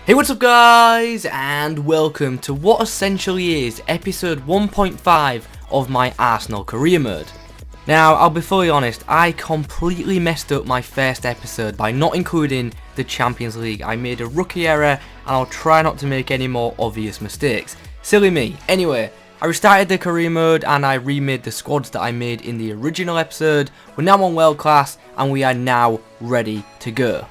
Hey, what's up guys, and welcome to what essentially is episode 1.5 of my Arsenal career mode. Now, I'll be fully honest, I completely messed up my first episode by not including the Champions League. I made a rookie error, and I'll try not to make any more obvious mistakes. Silly me. Anyway, I restarted the career mode and I remade the squads that I made in the original episode. We're now on world class and we are now ready to go.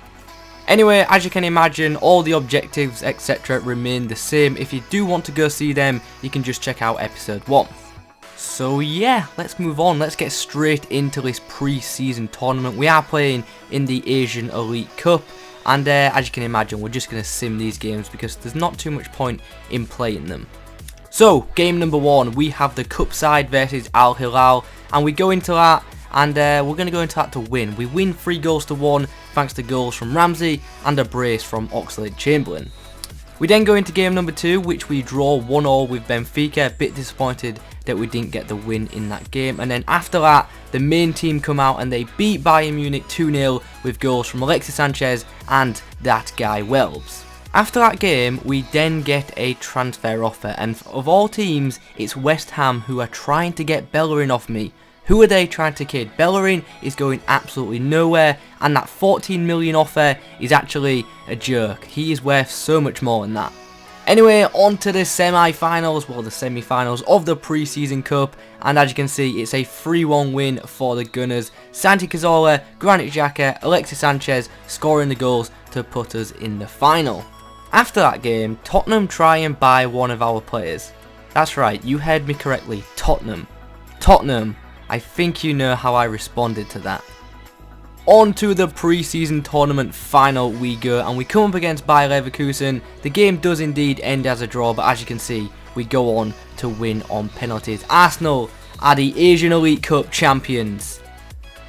Anyway, as you can imagine, all the objectives etc. remain the same. If you do want to go see them, you can just check out episode 1. So yeah, let's move on. Let's get straight into this pre-season tournament. We are playing in the Asian Elite Cup, and as you can imagine, we're just going to sim these games because there's not too much point in playing them. So, game number 1, we have the Cup side versus Al Hilal, and we go into that, and we're going to go into that to win. We win 3-1 thanks to goals from Ramsey and a brace from Oxlade-Chamberlain. We then go into game number 2, which we draw 1-1 with Benfica. A bit disappointed that we didn't get the win in that game. And then after that, the main team come out and they beat Bayern Munich 2-0 with goals from Alexis Sanchez and that guy Welbs. After that game, we then get a transfer offer, and of all teams, it's West Ham who are trying to get Bellerin off me. Who are they trying to kid? Bellerin is going absolutely nowhere, and that 14 million offer is actually a joke. He is worth so much more than that. Anyway, on to the semi-finals, well, the semi-finals of the pre-season cup, and as you can see, it's a 3-1 win for the Gunners. Santi Cazorla, Granit Xhaka, Alexis Sanchez scoring the goals to put us in the final. After that game, Tottenham try and buy one of our players. That's right, you heard me correctly, Tottenham. Tottenham, I think you know how I responded to that. On to the pre-season tournament final we go, and we come up against Bayer Leverkusen. The game does indeed end as a draw, but as you can see, we go on to win on penalties. Arsenal are the Asian Elite Cup champions.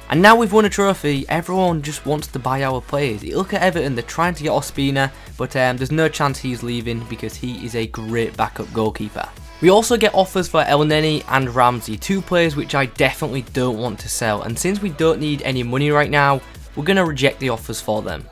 And now we've won a trophy, everyone just wants to buy our players. You look at Everton, they're trying to get Ospina, but there's no chance he's leaving because he is a great backup goalkeeper. We also get offers for El Neni and Ramsey, two players which I definitely don't want to sell, and since we don't need any money right now, we're going to reject the offers for them.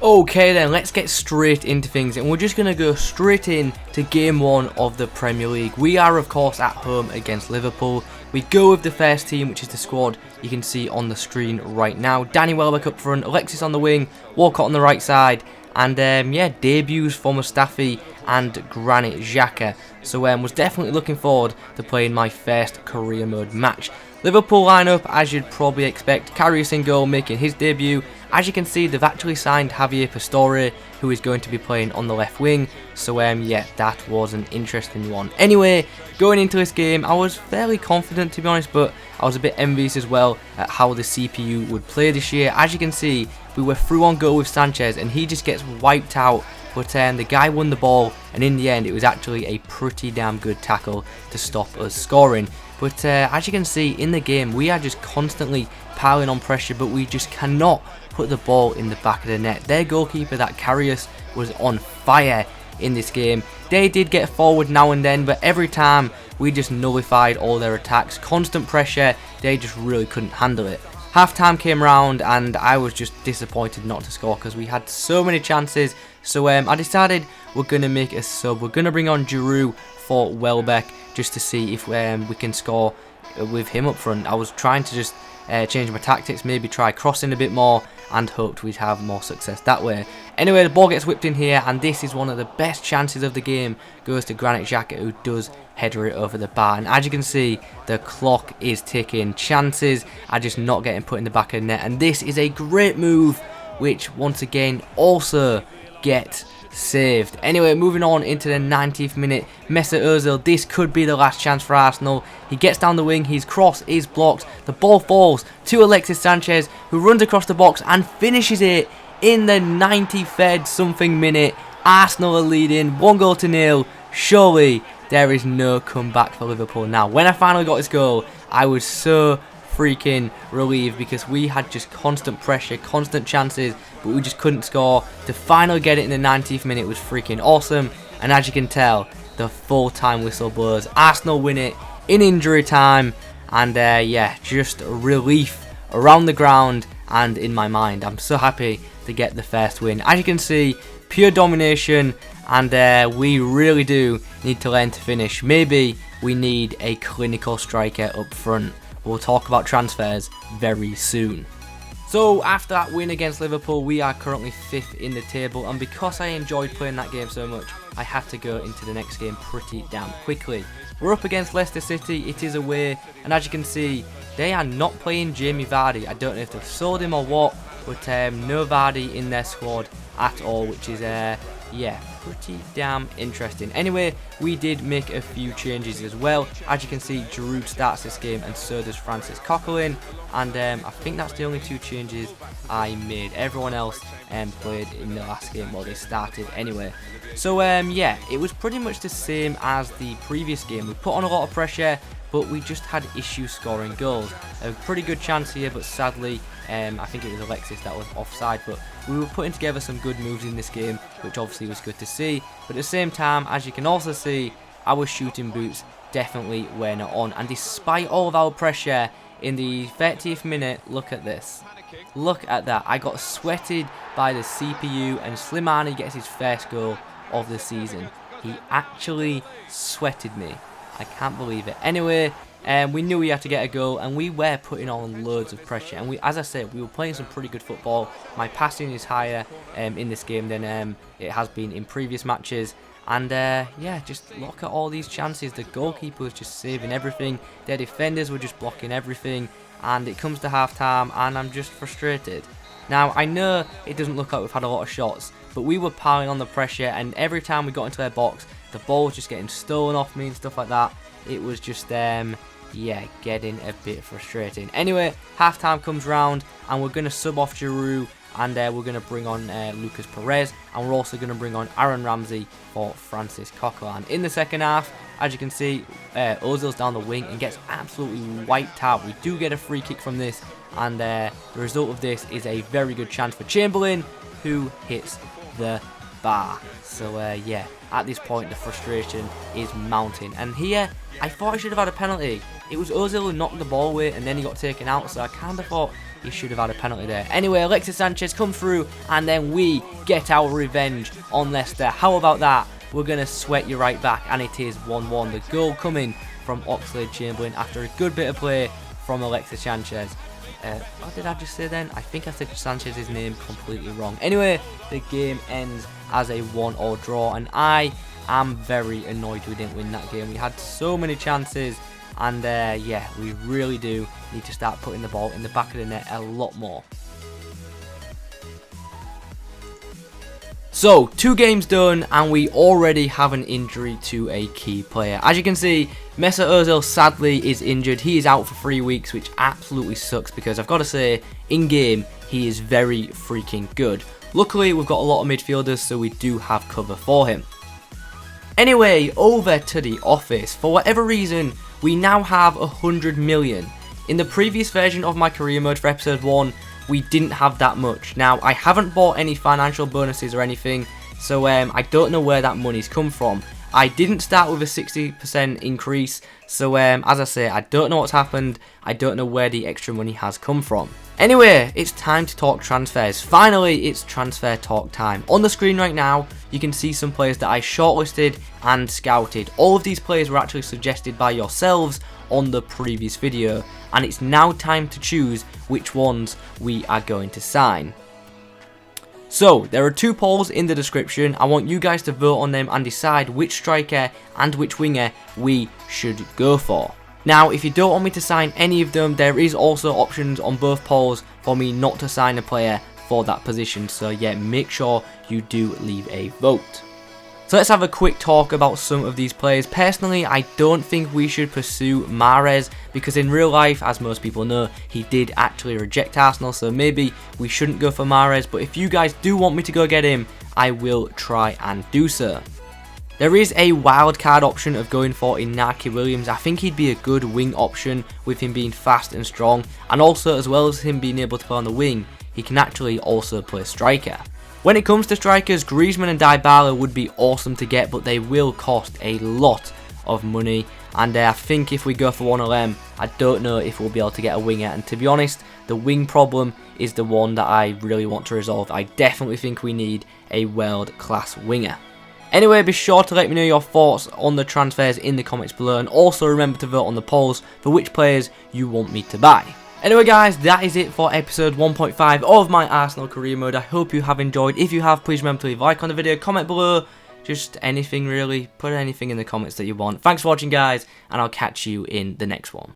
Okay then, let's get straight into things, and we're just going to go straight in to game 1 of the Premier League. We are of course at home against Liverpool. We go with the first team, which is the squad you can see on the screen right now. Danny Welbeck up front, Alexis on the wing, Walcott on the right side, and yeah, debuts for Mustafi and Granit Xhaka. So was definitely looking forward to playing my first career mode match. Liverpool lineup, as you'd probably expect, Karius in goal making his debut. As you can see, they've actually signed Javier Pastore, who is going to be playing on the left wing. So yeah, that was an interesting one. Anyway, going into this game, I was fairly confident to be honest, but I was a bit envious as well at how the CPU would play this year. As you can see, we were through on goal with Sanchez and he just gets wiped out. But the guy won the ball, and in the end it was actually a pretty damn good tackle to stop us scoring. But as you can see in the game, we are just constantly piling on pressure, but we just cannot put the ball in the back of the net. Their goalkeeper, that Karius, was on fire in this game. They did get forward now and then, but every time we just nullified all their attacks. Constant pressure, they just really couldn't handle it. Half time came around and I was just disappointed not to score because we had so many chances. So I decided we're going to make a sub. We're going to bring on Giroud for Welbeck just to see if we can score with him up front. I was trying to just change my tactics, maybe try crossing a bit more, and hoped we'd have more success that way. Anyway, the ball gets whipped in here, and this is one of the best chances of the game. Goes to Granit Xhaka, who does header it over the bar. And as you can see, the clock is ticking. Chances are just not getting put in the back of the net, and this is a great move, which once again also get saved. Anyway, moving on into the 90th minute, Mesut Ozil, this could be the last chance for Arsenal. He gets down the wing, his cross is blocked, the ball falls to Alexis Sanchez, who runs across the box and finishes it in the 93rd something minute. Arsenal are leading 1-0. Surely there is no comeback for Liverpool now. When I finally got this goal, I was so freaking relieved because we had just constant pressure, constant chances, but we just couldn't score. To finally get it in the 90th minute was freaking awesome, and as you can tell, the full-time whistle blows. Arsenal win it in injury time, and yeah, just relief around the ground and in my mind. I'm so happy to get the first win. As you can see, pure domination, and we really do need to learn to finish. Maybe we need a clinical striker up front. We'll talk about transfers very soon. So after that win against Liverpool, we are currently 5th in the table, and because I enjoyed playing that game so much, I had to go into the next game pretty damn quickly. We're up against Leicester City, it is away, and as you can see, they are not playing Jamie Vardy. I don't know if they've sold him or what, but no Vardy in their squad at all, which is yeah, pretty damn interesting. Anyway, we did make a few changes as well. As you can see, Giroud starts this game and so does Francis Coquelin, and I think that's the only 2 changes I made. Everyone else played in the last game, well, they started anyway. So yeah, it was pretty much the same as the previous game. We put on a lot of pressure, but we just had issues scoring goals. A pretty good chance here, but sadly, I think it was Alexis that was offside, but we were putting together some good moves in this game, which obviously was good to see. But at the same time, as you can also see, our shooting boots definitely were not on. And despite all of our pressure, in the 30th minute, look at this. Look at that. I got sweated by the CPU, and Slimani gets his first goal of the season. He actually sweated me. I can't believe it. Anyway, we knew we had to get a goal, and we were putting on loads of pressure. And as I said, we were playing some pretty good football. My passing is higher in this game than it has been in previous matches. And yeah, just look at all these chances. The goalkeeper was just saving everything. Their defenders were just blocking everything. And it comes to half-time, and I'm just frustrated. Now, I know it doesn't look like we've had a lot of shots, but we were piling on the pressure, and every time we got into their box, the ball was just getting stolen off me and stuff like that. It was just, yeah, getting a bit frustrating. Anyway, half-time comes round, and we're going to sub off Giroud, and we're going to bring on Lucas Perez, and we're also going to bring on Aaron Ramsey for Francis Coquelin. In the second half, as you can see, Ozil's down the wing and gets absolutely wiped out. We do get a free kick from this, and the result of this is a very good chance for Chamberlain, who hits the bar. So yeah, at this point the frustration is mounting, and here I thought I should have had a penalty. It was Ozil who knocked the ball away, and then he got taken out, so I kind of thought he should have had a penalty there. Anyway, Alexis Sanchez comes through, and then we get our revenge on Leicester. How about that? We're going to sweat you right back, and it is 1-1. The goal coming from Oxlade-Chamberlain after a good bit of play from Alexis Sanchez. What did I just say then? I think I said Sanchez's name completely wrong. Anyway, the game ends as a 1-1 draw, and I am very annoyed we didn't win that game. We had so many chances, and yeah, we really do need to start putting the ball in the back of the net a lot more. So, 2 games done, and we already have an injury to a key player. As you can see, Mesut Ozil sadly is injured. He is out for 3 weeks, which absolutely sucks, because I've got to say, in-game, he is very freaking good. Luckily, we've got a lot of midfielders, so we do have cover for him. Anyway, over to the office. For whatever reason, we now have 100 million. In the previous version of my career mode for episode 1, we didn't have that much. Now, I haven't bought any financial bonuses or anything, so I don't know where that money's come from. I didn't start with a 60% increase, so as I say, I don't know what's happened. I don't know where the extra money has come from. Anyway, it's time to talk transfers. Finally, it's transfer talk time. On the screen right now, you can see some players that I shortlisted and scouted. All of these players were actually suggested by yourselves on the previous video, and it's now time to choose which ones we are going to sign. So, there are 2 polls in the description. I want you guys to vote on them and decide which striker and which winger we should go for. Now, if you don't want me to sign any of them, there is also options on both polls for me not to sign a player for that position. So yeah, make sure you do leave a vote. So let's have a quick talk about some of these players. Personally, I don't think we should pursue Mahrez, because in real life, as most people know, he did actually reject Arsenal, so maybe we shouldn't go for Mahrez. But if you guys do want me to go get him, I will try and do so. There is a wildcard option of going for Inaki Williams. I think he'd be a good wing option with him being fast and strong, and also as well as him being able to play on the wing, he can actually also play striker. When it comes to strikers, Griezmann and Dybala would be awesome to get, but they will cost a lot of money. and I think if we go for one of them, I don't know if we'll be able to get a winger, and to be honest, the wing problem is the one that I really want to resolve. I definitely think we need a world-class winger. Anyway, be sure to let me know your thoughts on the transfers in the comments below, and also remember to vote on the polls for which players you want me to buy. Anyway guys, that is it for episode 1.5 of my Arsenal career mode. I hope you have enjoyed. If you have, please remember to leave a like on the video, comment below, just anything really, put anything in the comments that you want. Thanks for watching guys, and I'll catch you in the next one.